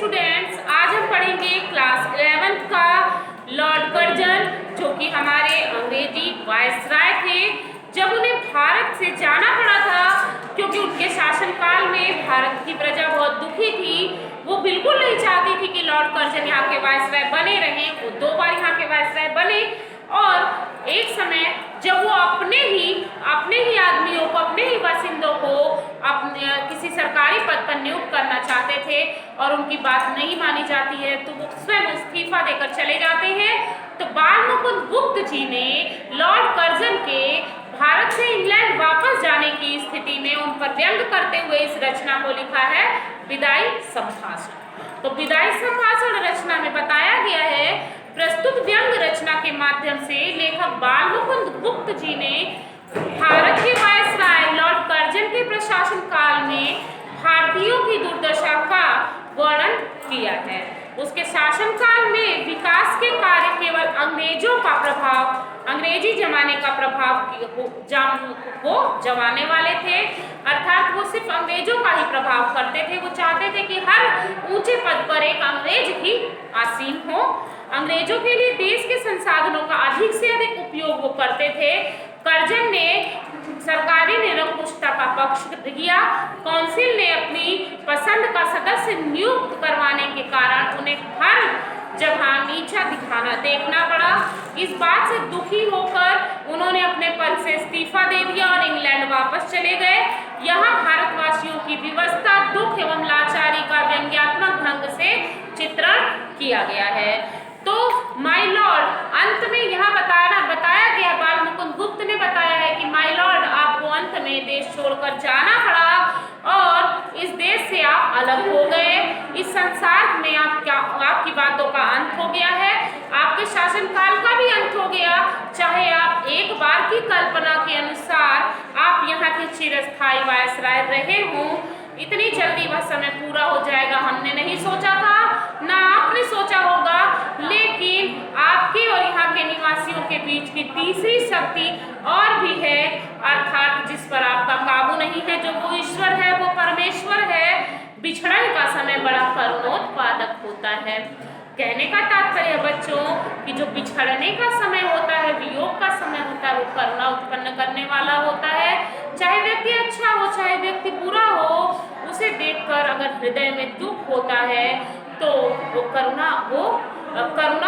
Students, आज हम पढ़ेंगे क्लास 11th का लॉर्ड कर्जन, जो कि हमारे अंग्रेजी वायसराय थे। जब उन्हें भारत से जाना पड़ा था क्योंकि उनके शासनकाल में भारत की प्रजा बहुत दुखी थी। वो बिल्कुल नहीं चाहती थी कि लॉर्ड कर्जन यहाँ के वायसराय बने रहें। वो 2 बार यहाँ के वायसराय बने और एक समय जब वो अपने ही आदमियों को, अपने ही बासिंदों को अपने किसी सरकारी पद पर नियुक्त करना चाहते थे और उनकी बात नहीं मानी जाती है तो वो स्वयं इस्तीफा देकर चले जाते हैं। तो बालमुकुंद गुप्त जी ने लॉर्ड कर्जन के भारत से इंग्लैंड वापस जाने की स्थिति में उन पर व्यंग करते हुए इस रचना को लिखा है, विदाई संभाषण। तो विदाई संभाषण रचना में बताया गया है, प्रस्तुत व्यंग रचना के माध्यम से लेखक बालमुकुंद गुप्त जी ने भारत के वायसराय लॉर्ड कर्जन के प्रशासन काल में भारतीयों की दुर्दशा का वर्णन किया है। उसके शासनकाल में विकास के कार्य केवल अंग्रेजों का प्रभाव, अंग्रेजी जमाने का प्रभाव वो जमाने वाले थे, अर्थात वो सिर्फ अंग्रेजों का ही प्रभाव करते थे। वो चाहते थे कि हर ऊंचे पद पर एक अंग्रेज ही आसीन हो। अंग्रेजों के लिए देश के संसाधनों का अधिक से अधिक उपयोग वो करते थे। कर्जन ने सरकारी निरंकुशता का पक्ष लिया। काउंसिल ने अपनी पसंद का सदस्य नियुक्त करवाने के कारण उन्हें हर जगह नीचा देखना पड़ा। इस बात से दुखी होकर उन्होंने अपने पद से इस्तीफा दे दिया और इंग्लैंड वापस चले गए। यहाँ भारतवासियों की विवशता, दुख एवं लाचारी का व्यंग्यात्मक ढंग से चित्रण किया गया है। तो माय लॉर्ड, अंत में यहाँ बताया गया, बालमुकुंद गुप्त ने बताया है कि माय लॉर्ड, आपको अंत में देश छोड़कर जाना पड़ा और इस देश से आप अलग हो गए। इस संसार में आपकी बातों का अंत हो गया है, आपके शासनकाल का भी अंत हो गया। चाहे आप एक बार की कल्पना के अनुसार आप यहाँ के चिरस्थायी वायसराय रहे हों, इतनी जल्दी वह समय पूरा हो जाएगा हमने नहीं सोचा था, ना आपने सोचा होगा। लेकिन आपके और यहाँ के निवासियों के बीच की तीसरी शक्ति और भी है, अर्थात जिस पर आपका काबू नहीं है, जो वो ईश्वर है, वो परमेश्वर है। बिछड़न का समय बड़ा करुणोत्पादक होता है। कहने का तात्पर्य बच्चों कि जो बिछड़ने का समय होता है, वियोग का समय होता है, वो करुणा उत्पन्न करने वाला होता है। चाहे व्यक्ति अच्छा हो, चाहे व्यक्ति बुरा हो, उसे देखकर अगर हृदय में दुख होता है तो वो करुणा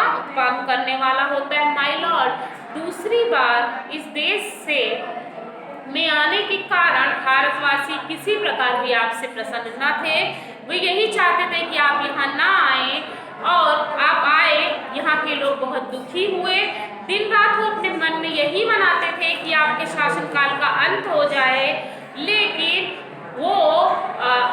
उत्पन्न करने वाला होता है। माय लॉर्ड, दूसरी बार इस देश में आने के कारण भारतवासी किसी प्रकार भी आपसे प्रसन्न न थे। वे यही चाहते थे कि आप यहाँ ना आए और आप आए। यहाँ के लोग बहुत दुखी हुए। दिन रात वो अपने मन में यही मनाते थे कि आपके शासनकाल का अंत हो जाए, लेकिन वो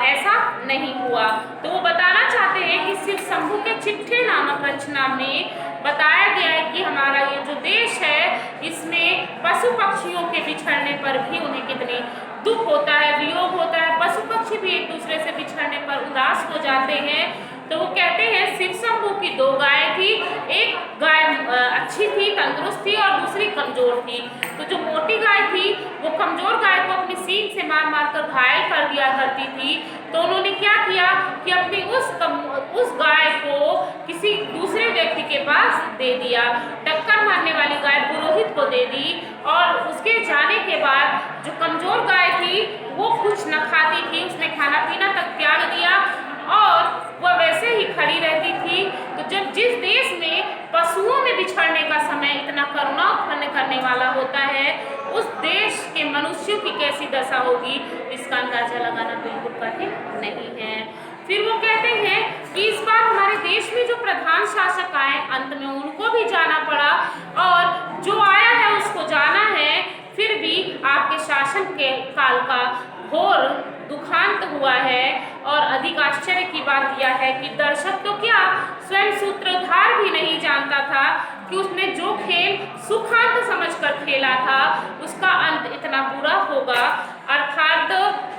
ऐसा नहीं हुआ। तो वो बताना चाहते हैं कि शिव शंभु के चिट्ठे नामक रचना में बताया गया है कि हमारा ये जो देश है, इसमें पशु पक्षियों के बिछड़ने पर भी उन्हें कितनी दुख होता है, वियोग होता है। पशु पक्षी भी एक दूसरे से बिछड़ने पर उदास हो जाते हैं। तो वो कहते हैं शिव शंभु की 2 गायें थी, एक गाय अच्छी थी, तंदुरुस्त थी और दूसरी कमजोर थी। तो जो मोटी गाय थी वो कमजोर गाय को अपनी सींग से मार मार कर घायल कर दिया करती थी। तो उन्होंने क्या किया कि अपनी उस गाय को किसी दूसरे व्यक्ति के पास दे दिया। टक्कर मारने वाली गाय पुरोहित को दे दी और उसके जाने के बाद जो कमजोर गाय थी वो कुछ न खाती थी, उसने खाना पीना तक त्याग दिया और वह वैसे ही खड़ी रहती थी। तो जब जिस देश में पशुओं में बिछड़ने का समय इतना करुणा उत्पन्न करने वाला होता है, उस देश के मनुष्यों की कैसी दशा होगी, इसका अंदाजा लगाना बिल्कुल कठिन नहीं है। फिर वो कहते हैं कि इस बार हमारे देश में जो प्रधान शासक आए, अंत में उनको भी जाना पड़ा और जो आया है उसको जाना है। फिर भी आपके शासन के काल का घोर दुखांत हुआ है। और अधिक आश्चर्य की बात यह है कि दर्शक तो क्या, स्वयं सूत्रधार भी नहीं जानता था कि उसने जो खेल सुखांत समझकर खेला था उसका अंत इतना बुरा होगा। अर्थात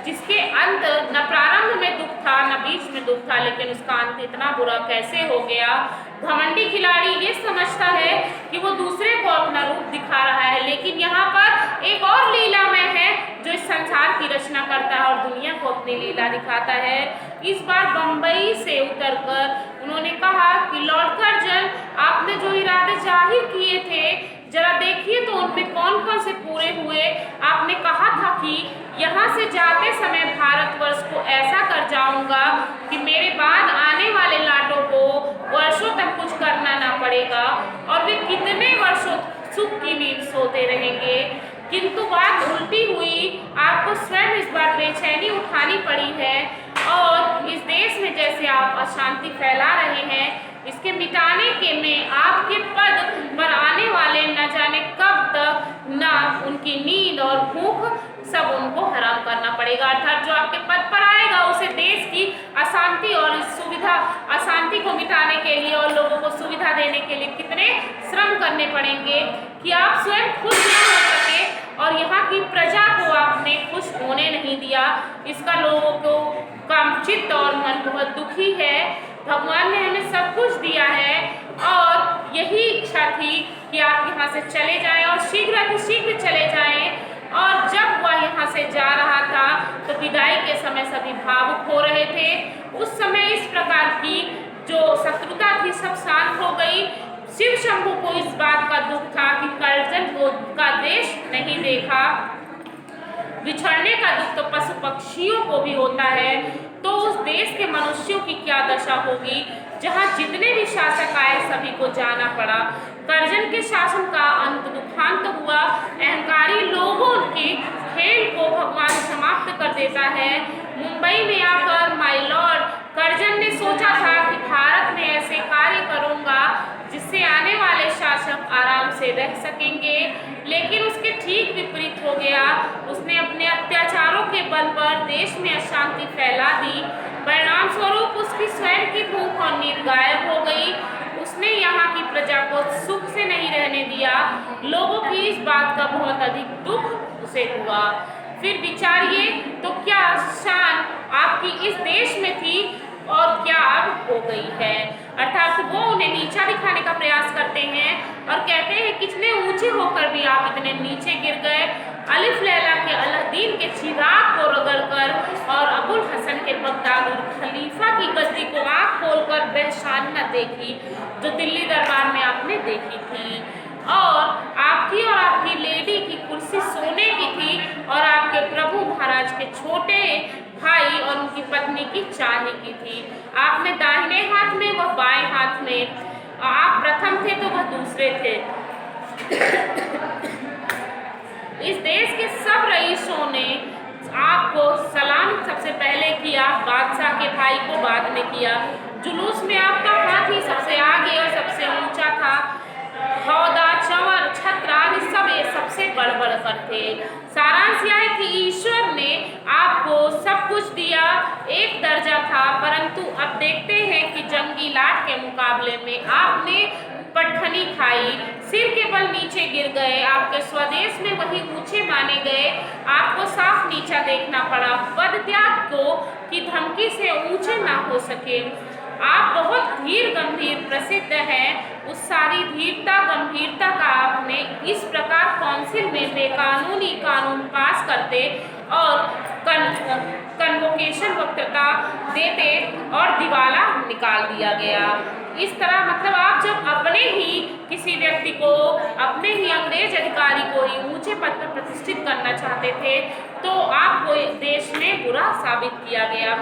जिसके अंत न प्रारंभ में दुख था न बीच में दुख था, लेकिन उसका अंत इतना बुरा कैसे हो गया। घमंडी खिलाड़ी ये समझता है कि वो दूसरे को अपना रूप दिखा रहा है, लेकिन यहाँ पर एक और लीलामय है जो इस संसार की रचना करता है और दुनिया को अपनी लीला दिखाता है। इस बार बम्बई से उतरकर उन्होंने कहा कि लॉर्ड कर्जन, आपने जो इरादे जाहिर किए थे जरा देखिए तो उनमें कौन कौन से पूरे हुए। आपने कहा था कि यहाँ से जाते समय भारतवर्ष को ऐसा कर जाऊंगा कि मेरे बाद आने वाले लाटों को वर्षों तक कुछ करना ना पड़ेगा और वे कितने वर्षों सुख की नींद सोते रहेंगे। किंतु बात उल्टी हुई, आपको स्वयं इस बार बेचैनी उठानी पड़ी है और इस देश में जैसे आप अशांति फैला रहे हैं, इसके मिटाने के में आपके पद पर आने वाले न जाने कब तक ना उनकी नींद और भूख सब उनको हराम करना पड़ेगा। अर्थात जो आपके पद पर आएगा उसे देश की अशांति और सुविधा अशांति को मिटाने के लिए और लोगों को सुविधा देने के लिए कितने श्रम करने पड़ेंगे कि आप स्वयं खुश न हो सके और यहाँ की प्रजा को आपने खुश होने नहीं दिया। इसका लोगों को कम चित्त और मन बहुत दुखी है। भगवान ने हमें सब कुछ दिया है और यही इच्छा थी कि आप यहाँ से चले जाएं और शीघ्र चले जाएं। और जब वह यहाँ से जा रहा था तो विदाई के समय सभी भावुक हो रहे थे। उस समय इस प्रकार की जो शत्रुता थी सब शांत हो गई। शिव शंभू को इस बात का दुख था कि कर्जन का देश नहीं देखा। बिछड़ने का दुख तो पशु पक्षियों को भी होता है, तो उस देश के मनुष्यों की क्या दशा होगी जहाँ जितने भी शासक आए सभी को जाना पड़ा। कर्जन के शासन का अंत दुखांत हुआ। अहंकारी लोगों के खेल को भगवान समाप्त कर देता है। मुंबई में आकर माय लॉर्ड कर्जन ने सोचा था कि भारत में ऐसे कार्य करूंगा जिससे आने वाले शासक आराम से रह सकेंगे, लेकिन उसके ठीक विपरीत हो गया। उसने अपने अत्याचारों के बल पर देश में अशांति फैला दी। परिणाम स्वरूप उसकी स्वयं की भूख और नींद गायब हो गई। उसने यहाँ की प्रजा को सुख से नहीं रहने दिया। लोगों की इस बात का बहुत अधिक दुख उसे हुआ। फिर विचारिए तो क्या शान आपकी इस देश में थी और क्या अब हो गई है। अर्थात वो उन्हें नीचा दिखाने का प्रयास करते हैं और कहते हैं कितने ऊंचे होकर भी आप इतने नीचे गिर गए। अलिफ लैला के अलादीन के चिराग को रगड़कर और अबुल हसन के बगदाद खलीफा की गद्दी को आँख खोलकर वह शान न देखी जो दिल्ली दरबार में आपने देखी थी। और आपकी लेडी की कुर्सी सोने की थी और आपके प्रभु महाराज के छोटे भाई और उनकी पत्नी की चांदी की थी। आपने दाहिने हाथ में वह बाएं हाथ में, आप प्रथम थे तो वह दूसरे थे। इस देश के सब रईसों ने आपको सलाम सबसे पहले किया, बादशाह के भाई को बाद में किया। जुलूस में आपका हाथ ही सबसे आगे और सबसे ऊंचा था। हौदा, चंवर, छत्र आदि सब ये सबसे बढ़ करते। सारांश यह है कि ईश्वर ने आपको सब कुछ दिया, एक दर्जा था, परंतु अब देखते हैं कि जंगी लाट के मुकाबले में आपने पटखनी खाई, सिर के बल नीचे गिर गए। आपके स्वदेश में वही ऊंचे माने गए, आपको साफ नीचा देखना पड़ा। पद त्याग को की धमकी से ऊंचे ना हो सके। आप बहुत धीर गंभीर प्रसिद्ध हैं। उस सारी धीरता गंभीरता का आपने इस प्रकार काउंसिल में बेकानूनी कानून पास करते और कन्वोकेशन वक्तृता देते और दिवाला निकाल दिया गया। इस तरह मतलब आप जब अपने ही किसी व्यक्ति को, अपने ही अंग्रेज अधिकारी को ही ऊंचे पद पर प्रतिष्ठित करना चाहते थे तो आपको देश में बुरा साबित किया गया।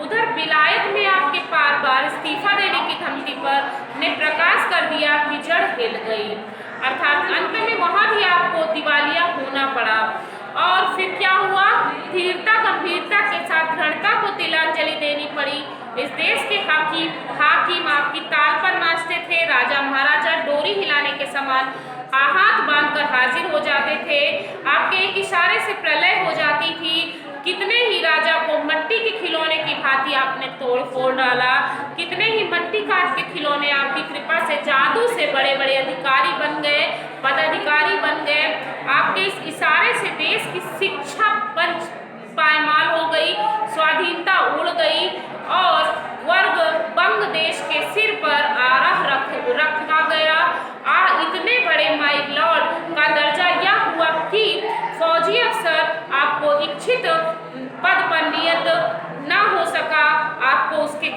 उधर विलायत में आपके बार बार इस्तीफा देने की धमकी पर ने प्रकाश कर दिया कि जड़ हिल गई। अर्थात अंत में वहां भी आपको दिवालिया होना पड़ा। और फिर क्या हुआ, धीरता गंभीरता के साथ दृढ़ता को तिलांजलि देनी पड़ी। इस देश के हाकिम आपकी ताल पर नाचते थे। राजा महाराजा डोरी हिलाने के समान हाथ बांधकर हाजिर हो जाते थे। आपके एक इशारे से प्रलय हो जाती थी। कितने ही राजा को मट्टी के खिलौने की भांति आपने तोड़ फोड़ डाला। कितने ही मट्टी काट के खिलौने आपकी कृपा से, जादू से बड़े बड़े अधिकारी बन गए, पदाधिकारी बन गए। आपके इस इशारे से देश की शिक्षा पायमाल हो गई, स्वाधीनता उड़ गई और वर्ग बंग देश के सिर पर आराह रखा गया। इतने बड़े माय लॉर्ड का दर्जा यह हुआ कि फौजी अफसर आपको इच्छित पद पर नियत न हो सका, आपको उसके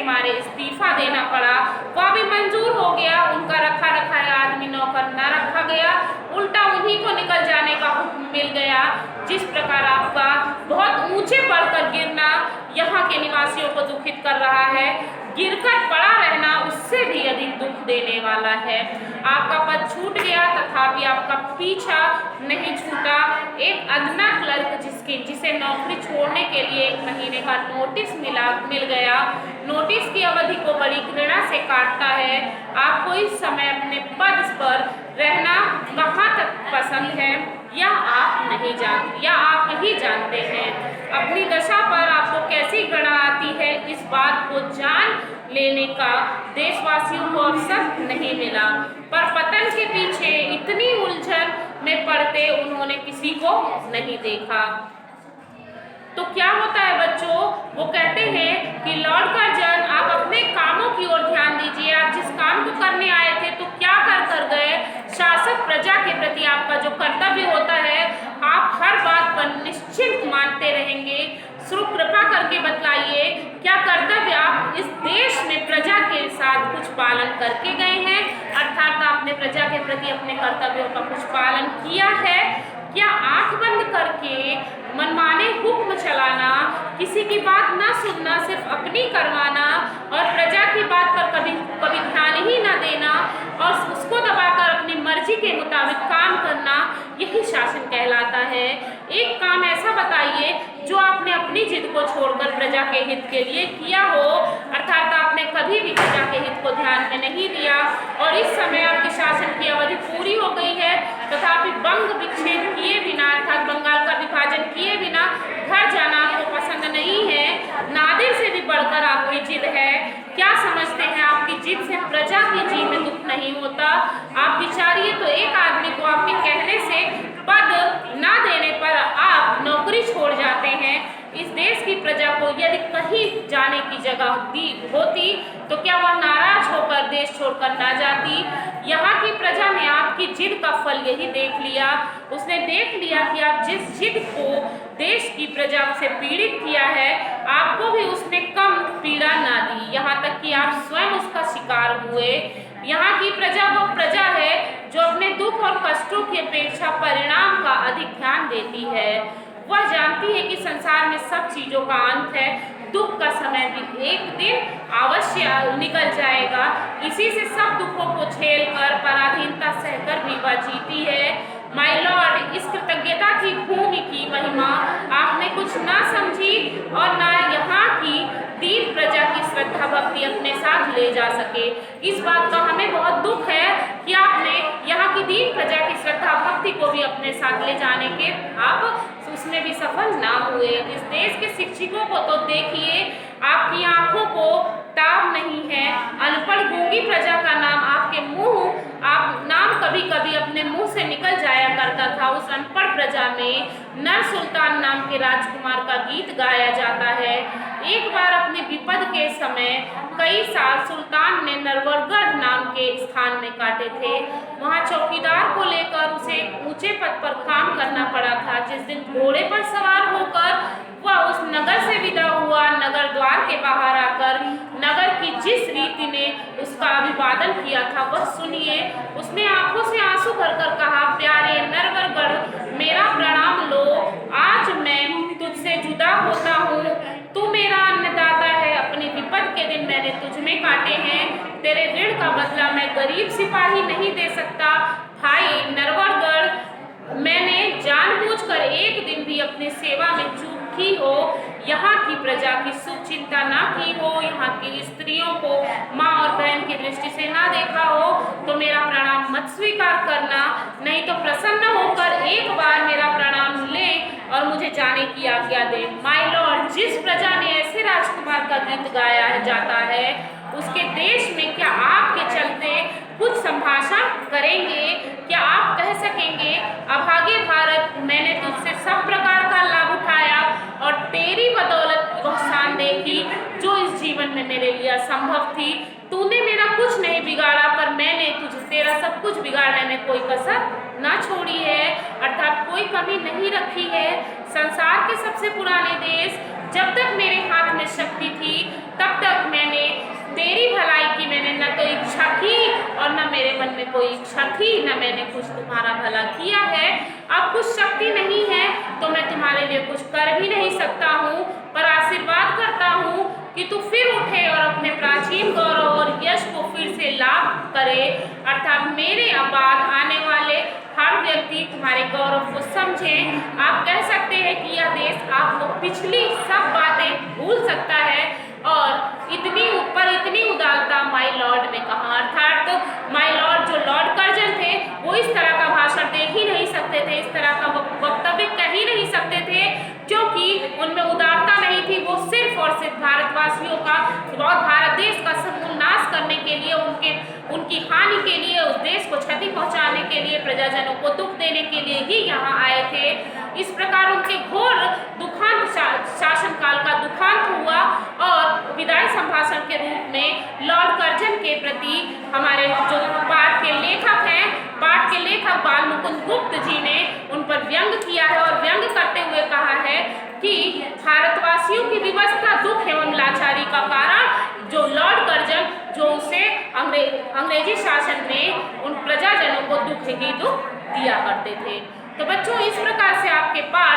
मारे इस्तीफा देना पड़ा, वह भी मंजूर हो गया। उनका रखा रखाया आदमी नौकर न रखा गया, उल्टा उन्हीं को निकल जाने का हुक्म मिल गया। जिस प्रकार आपका बहुत ऊंचे बढ़कर गिरना यहाँ के निवासियों को दुखित कर रहा है, गिरकर पड़ा रहना उससे भी अधिक दुख देने वाला है। आपका पद छूट गया तथापि आपका पीछा नहीं छूटा। एक अदना क्लर्क जिसे नौकरी छोड़ने के लिए 1 महीने का नोटिस मिल गया, नोटिस की अवधि को बड़ी घृणा से काटता है। आपको इस समय अपने पद पर रहना कहाँ तक पसंद है या आप ही जानते हैं। अपनी दशा पर आपको कैसी घृणा आती है, इस बात को जान लेने का देशवासियों को अवसर नहीं मिला, पर पतन के पीछे इतनी उलझन में पड़ते उन्होंने किसी को नहीं देखा। तो क्या होता है बच्चों, वो कहते हैं कि लॉर्ड कर्जन आप अपने कामों की ओर ध्यान दीजिए। आप जिस काम को करने आए थे तो क्या कर गए। शासक प्रजा के प्रति आपका जो कर्तव्य होता है, आप हर बात पर निश्चिंत मानते रहेंगे। शुरू कृपा करके बतलाइए, क्या कर्तव्य आप इस देश में प्रजा के साथ कुछ पालन करके गए हैं, अर्थात आपने प्रजा के प्रति अपने कर्तव्यों का कुछ पालन किया है। क्या आंख बंद करके मनमाने हुक्म चलाना, किसी की बात ना सुनना, सिर्फ अपनी करवाना और प्रजा की बात पर कभी ध्यान ही ना देना और उसको दबाकर अपनी मर्जी के मुताबिक काम करना, यही शासन कहलाता है। एक काम ऐसा बताइए जो आपने अपनी जिद को छोड़कर प्रजा के हित के लिए किया हो, अर्थात आपने कभी भी प्रजा के हित को ध्यान में नहीं दिया और इस समय आपके शासन की अवधि पूरी हो गई है, तथापि बंग विच्छेद किए बिना अर्थात बंगाल का विभाजन किए बिना घर जाना आपको पसंद नहीं है। नादिर से भी बढ़कर आपकी जिद है। क्या समझते हैं, आपकी जिद से प्रजा की जी में दुख नहीं होता। आप विचारिए तो एक आदमी को आपके कहने से पद ना देने पर आप नौकरी छोड़ जाते हैं। इस देश की प्रजा को यदि कहीं जाने की जगह दी होती तो क्या वह नाराज होकर देश छोड़कर ना जाती। यहाँ की प्रजा ने आपकी जिद का फल यही देख लिया। उसने देख लिया कि आप जिस जिद को देश की प्रजा से पीड़ित किया है, आपको भी उसने कम पीड़ा ना दी, यहाँ तक कि आप स्वयं उसका शिकार हुए। यहाँ की प्रजा वो प्रजा है जो अपने दुख और कष्टों की अपेक्षा परिणाम का अधिक ध्यान देती है। वह जानती है कि संसार में सब चीजों का अंत है, दुख का समय भी एक दिन अवश्य निकल जाएगा। इसी से सब दुखों को झेलकर पराधीनता सहकर भी वह जीती है। माय लॉर्ड, इस कृतज्ञता की भूमि की महिमा आपने कुछ ना समझी और ना यहाँ की दीन प्रजा की श्रद्धा भक्ति अपने साथ ले जा सके। इस बात का हमें बहुत दुख है कि आपने यहाँ की दीन प्रजा की श्रद्धा भक्ति को भी अपने साथ ले जाने के आप उसमें भी सफल ना हुए। इस देश के शिक्षकों को तो देखिए, आपकी आंखों को ताब नहीं है। अनपढ़ गूंगी प्रजा का नाम कभी कभी अपने मुंह से निकल जाया करता था। उस अनपढ़ प्रजा में नर सुल्तान नाम के राजकुमार का गीत गाया जाता है। एक बार अपने विपद के समय कई साल सुल्तान ने नरवरगढ़ नाम के स्थान में काटे थे। वहां चौकीदार को लेकर उसे ऊंचे पद पर काम करना पड़ा था। जिस दिन घोड़े पर सवार होकर वह उस नगर से विदा हुआ, नगर द्वार के बाहर आकर नगर की जिस रीति ने उसका अभिवादन किया था वह सुनिए। उसने आंखों से आंसू भरकर कहा, प्यारे नरवरगढ़, मेरा प्रणाम लो। आज मैं तुझसे जुदा होता हूँ। तू मेरा अन्नदाता है। अपने विपद के दिन मैंने तुझ में काटे हैं। तेरे ऋण का बदला मैं गरीब सिपाही नहीं दे सकता। भाई नरवरगढ़, मैंने जानबूझकर एक दिन भी अपनी सेवा में चूक की हो, यहाँ की प्रजा की शुभ चिंता ना की हो, यहाँ की स्त्रियों को माँ और बहन की दृष्टि से ना देखा हो, तो मेरा प्रणाम मत स्वीकार करना। नहीं तो प्रसन्न होकर एक बार मेरा प्रणाम ले और मुझे जाने की आज्ञा दे। माय लॉर्ड, जिस प्रजा ने ऐसे राजकुमार का गीत गाया जाता है, उसके देश में क्या आपके चलते कुछ संभाषण करेंगे? क्या आप कह सकेंगे, अभागे भारत, मैंने तुझसे सब प्रकार का लाभ उठाया और तेरी बदौलत वह शान देखी जो इस जीवन में मेरे लिए असंभव थी। तूने मेरा कुछ नहीं बिगाड़ा, पर मैंने तेरा सब कुछ बिगाड़ने में कोई कसर ना छोड़ी है, अर्थात कोई कमी नहीं रखी है। संसार के सबसे पुराने देश, जब तक मेरे हाथ में शक्ति थी तब तक मैंने में कोई इच्छा थी, न मैंने कुछ तुम्हारा भला किया है। अब कुछ शक्ति नहीं है तो मैं तुम्हारे लिए कुछ कर भी नहीं सकता हूँ, पर आशीर्वाद करता हूँ कि तू फिर उठे और अपने प्राचीन गौरव और यश को फिर से लाभ करे, अर्थात मेरे बाद आने वाले हर व्यक्ति तुम्हारे गौरव को समझे। आप कह सकते हैं कि यह देश आपको पिछली सब बातें भूल सकता है। और इतनी उदारता माय लॉर्ड ने कहा, अर्थात माय लॉर्ड जो लॉर्ड कर्जन थे वो इस तरह का भाषण दे ही नहीं सकते थे, इस तरह का वक्तव्य कह ही नहीं सकते थे, क्योंकि उनमें उदारता नहीं थी। वो सिर्फ और सिर्फ भारतवासियों का और भारत देश का समूल नाश करने के लिए, उनकी हानि के लिए, उस देश को क्षति पहुंचाने के लिए, प्रजाजनों को दुख देने के लिए ही यहाँ आए थे। इस प्रकार उनके घोर दुखांत शासनकाल का दुखांत हुआ और विदाई संभाषण के रूप में लॉर्ड कर्जन के प्रति हमारे जो पाठ के लेखक हैं, पाठ के लेखक बाल मुकुंद गुप्त जी ने उन पर व्यंग किया है और व्यंग करते हुए कहा है कि भारतवासियों की विवस्था, दुख एवं लाचारी का कारण जो लॉर्ड कर्जन जो उसे अंग्रेजी शासन में उन प्रजाजनों को दुख ही दुख दिया करते थे। तो बच्चों, इस प्रकार से आपके पास